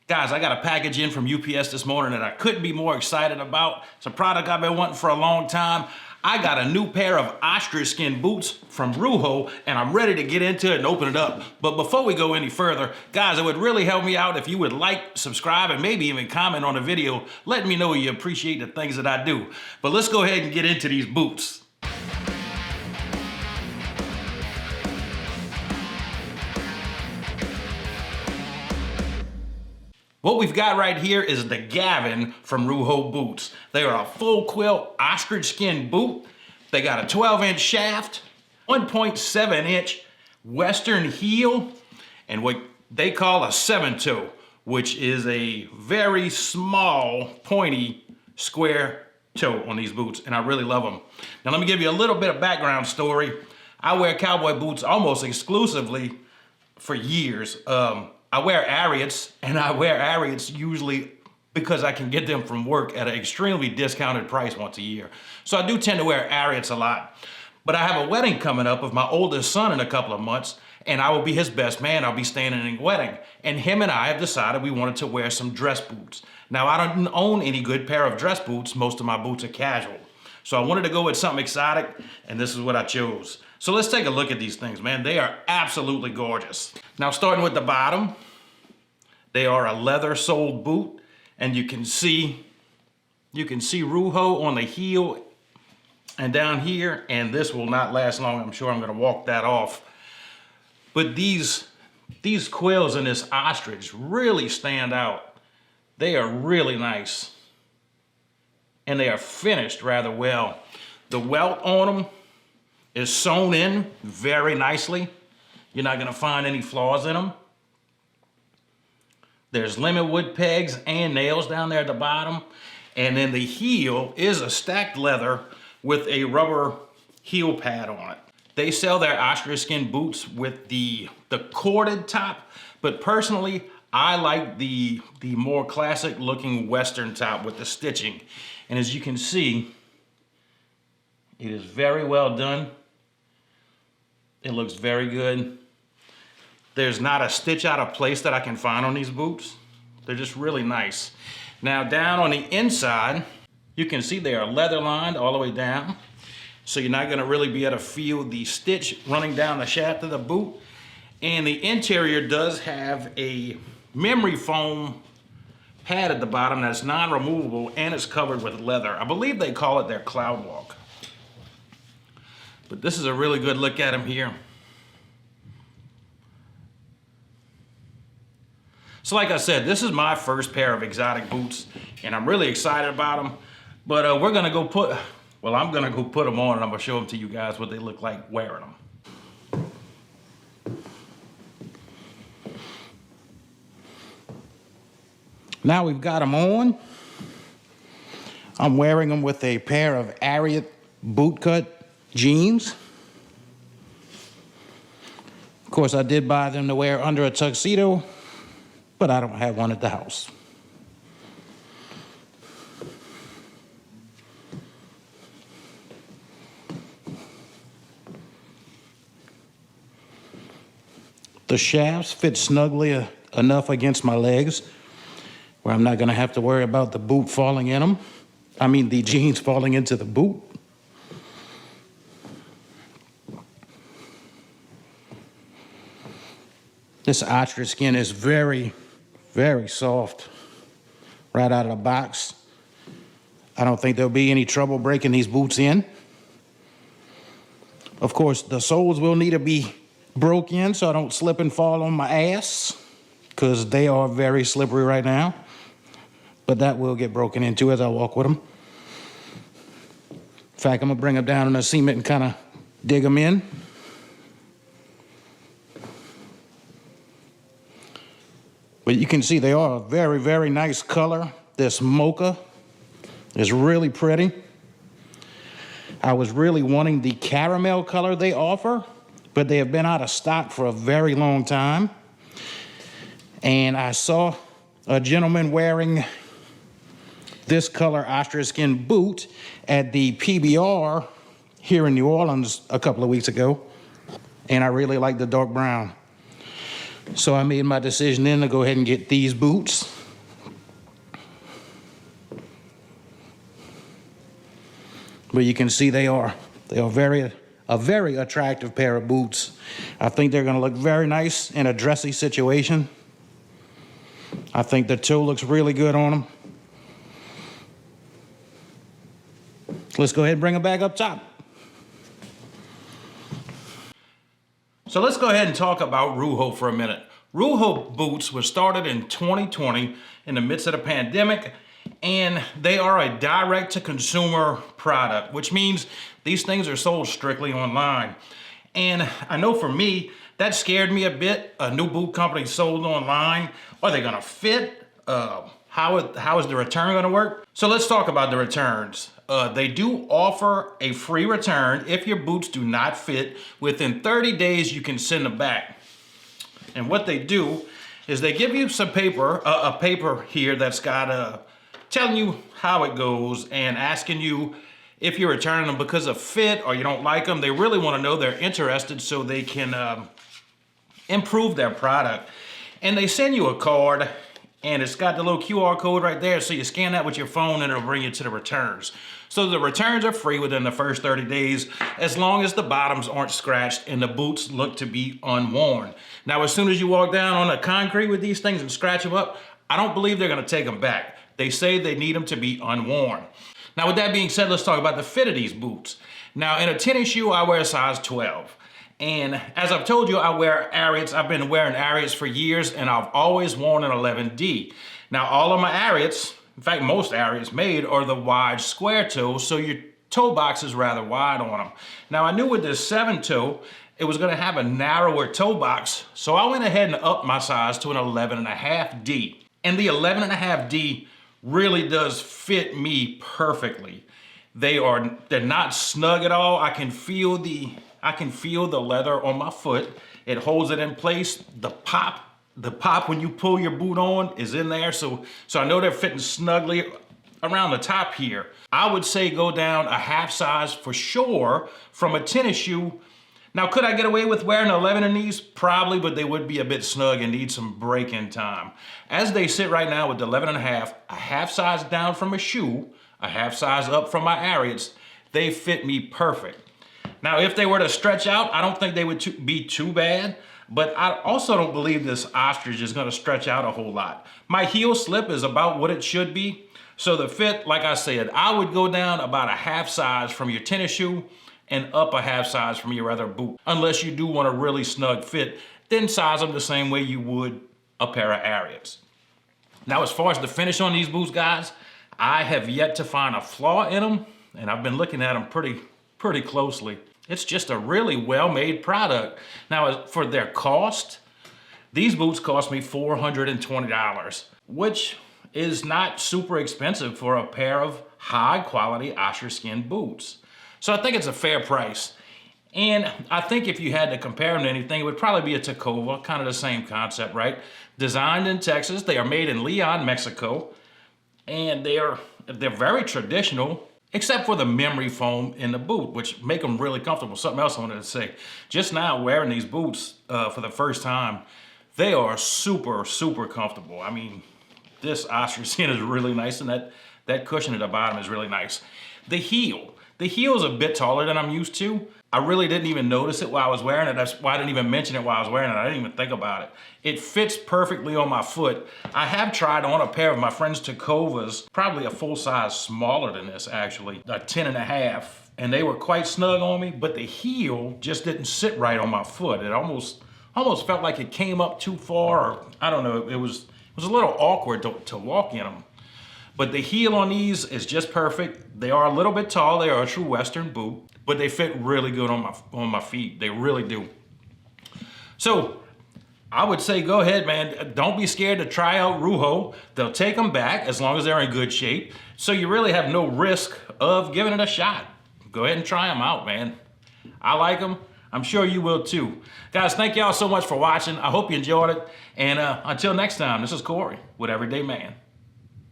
Guys, I got a package in from UPS this morning that I couldn't be more excited about. It's a product I've been wanting for a long time. I got a new pair of ostrich skin boots from Rujo, and I'm ready to get into it and open it up. But before we go any further, guys, it would really help me out if you would like, subscribe, and maybe even comment on the video, letting me know you appreciate the things that I do. But let's go ahead and get into these boots. What we've got right here is the Gavin from Rujo boots. They are a full quilt ostrich skin boot. They got a 12-inch shaft, 1.7-inch Western heel, and what they call a 7-toe, which is a very small, pointy, square toe on these boots, and I really love them. Now let me give you a little bit of background story. I wear cowboy boots almost exclusively for years. I wear Ariats, and I wear Ariats usually because I can get them from work at an extremely discounted price once a year. So I do tend to wear Ariats a lot. But I have a wedding coming up of my oldest son in a couple of months, and I will be his best man. I'll be staying in a wedding. And him and I have decided we wanted to wear some dress boots. Now, I don't own any good pair of dress boots. Most of my boots are casual. So I wanted to go with something exotic, and this is what I chose. So let's take a look at these things, man. They are absolutely gorgeous. Now, starting with the bottom, they are a leather-soled boot, and you can see Rujo on the heel and down here, and this will not last long. I'm sure I'm gonna walk that off. But these quills in this ostrich really stand out. They are really nice, and they are finished rather well. The welt on them is sewn in very nicely. You're not gonna find any flaws in them. There's lemon wood pegs and nails down there at the bottom. And then the heel is a stacked leather with a rubber heel pad on it. They sell their ostrich skin boots with the corded top, but personally, I like the more classic looking Western top with the stitching. And as you can see, it is very well done. It looks very good. There's not a stitch out of place that I can find on these boots. They're just really nice. Now down on the inside, you can see they are leather lined all the way down. So you're not gonna really be able to feel the stitch running down the shaft of the boot. And the interior does have a memory foam pad at the bottom that's non-removable, and it's covered with leather. I believe they call it their cloud walk. But this is a really good look at them here. So like I said, this is my first pair of exotic boots, and I'm really excited about them. But I'm gonna go put them on, and I'm gonna show them to you guys what they look like wearing them. Now we've got them on. I'm wearing them with a pair of Ariat bootcut jeans. Of course, I did buy them to wear under a tuxedo, but I don't have one at the house. The shafts fit snugly enough against my legs where I'm not gonna have to worry about the boot falling in them. I mean, the jeans falling into the boot. This ostrich skin is very, very soft right out of the box. I don't think there'll be any trouble breaking these boots in. Of course, the soles will need to be broke in so I don't slip and fall on my ass, because they are very slippery right now. But that will get broken into as I walk with them. In fact, I'm gonna bring them down in the cement and kind of dig them in. But you can see they are a very, very nice color. This mocha is really pretty. I was really wanting the caramel color they offer, but they have been out of stock for a very long time. And I saw a gentleman wearing this color ostrich skin boot at the PBR here in New Orleans a couple of weeks ago, and I really like the dark brown. So I made my decision then to go ahead and get these boots. But you can see they are a very attractive pair of boots. I think they're gonna look very nice in a dressy situation. I think the toe looks really good on them. Let's go ahead and bring them back up top. So let's go ahead and talk about Rujo for a minute. Rujo boots were started in 2020 in the midst of the pandemic, and they are a direct-to-consumer product, which means these things are sold strictly online. And I know for me, that scared me a bit. A new boot company sold online. Are they gonna fit? How is the return gonna work? So let's talk about the returns. They do offer a free return if your boots do not fit. Within 30 days, you can send them back. And what they do is they give you some paper, a paper here that's got telling you how it goes and asking you if you're returning them because of fit or you don't like them. They really want to know they're interested so they can improve their product. And they send you a card, and it's got the little QR code right there, so you scan that with your phone and it'll bring you to the returns. So the returns are free within the first 30 days as long as the bottoms aren't scratched and the boots look to be unworn. Now, as soon as you walk down on the concrete with these things and scratch them up, I don't believe they're gonna take them back. They say they need them to be unworn. Now, with that being said, let's talk about the fit of these boots. Now, in a tennis shoe, I wear a size 12. And as I've told you, I wear Ariats. I've been wearing Ariats for years, and I've always worn an 11D. Now, all of my Ariats, in fact, most Ariats made are the wide square toes, so your toe box is rather wide on them. Now, I knew with this 7 toe, it was gonna have a narrower toe box, so I went ahead and upped my size to an 11.5D. And the 11.5D really does fit me perfectly. They're not snug at all. I can feel the leather on my foot. It holds it in place. The pop when you pull your boot on is in there. So I know they're fitting snugly around the top here. I would say go down a half size for sure from a tennis shoe. Now, could I get away with wearing 11 in these? Probably, but they would be a bit snug and need some break-in time. As they sit right now with the 11.5, a half size down from a shoe, a half size up from my Ariats, they fit me perfect. Now, if they were to stretch out, I don't think they would be too bad, but I also don't believe this ostrich is gonna stretch out a whole lot. My heel slip is about what it should be. So the fit, like I said, I would go down about a half size from your tennis shoe and up a half size from your other boot. Unless you do want a really snug fit, then size them the same way you would a pair of Ariats. Now, as far as the finish on these boots, guys, I have yet to find a flaw in them, and I've been looking at them pretty closely. It's just a really well-made product. Now, for their cost, these boots cost me $420, which is not super expensive for a pair of high-quality ostrich skin boots. So I think it's a fair price. And I think if you had to compare them to anything, it would probably be a Tacova, kind of the same concept, right? Designed in Texas, they are made in Leon, Mexico, and they're very traditional, except for the memory foam in the boot, which make them really comfortable. Something else I wanted to say. Just now wearing these boots for the first time, they are super comfortable. I mean, this ostrich skin is really nice, and that cushion at the bottom is really nice. The heel is a bit taller than I'm used to. I really didn't even notice it while I was wearing it. That's why I didn't even mention it while I was wearing it. I didn't even think about it. It fits perfectly on my foot. I have tried on a pair of my friend's Tacovas, probably a full size smaller than this actually, a 10.5, and they were quite snug on me, but the heel just didn't sit right on my foot. It almost felt like it came up too far, or I don't know, it was a little awkward to walk in them. But the heel on these is just perfect. They are a little bit tall. They are a true Western boot, but they fit really good on my feet. They really do. So I would say go ahead, man. Don't be scared to try out Rujo. They'll take them back as long as they're in good shape. So you really have no risk of giving it a shot. Go ahead and try them out, man. I like them. I'm sure you will too. Guys, thank y'all so much for watching. I hope you enjoyed it. And until next time, this is Corey with Everyday Man.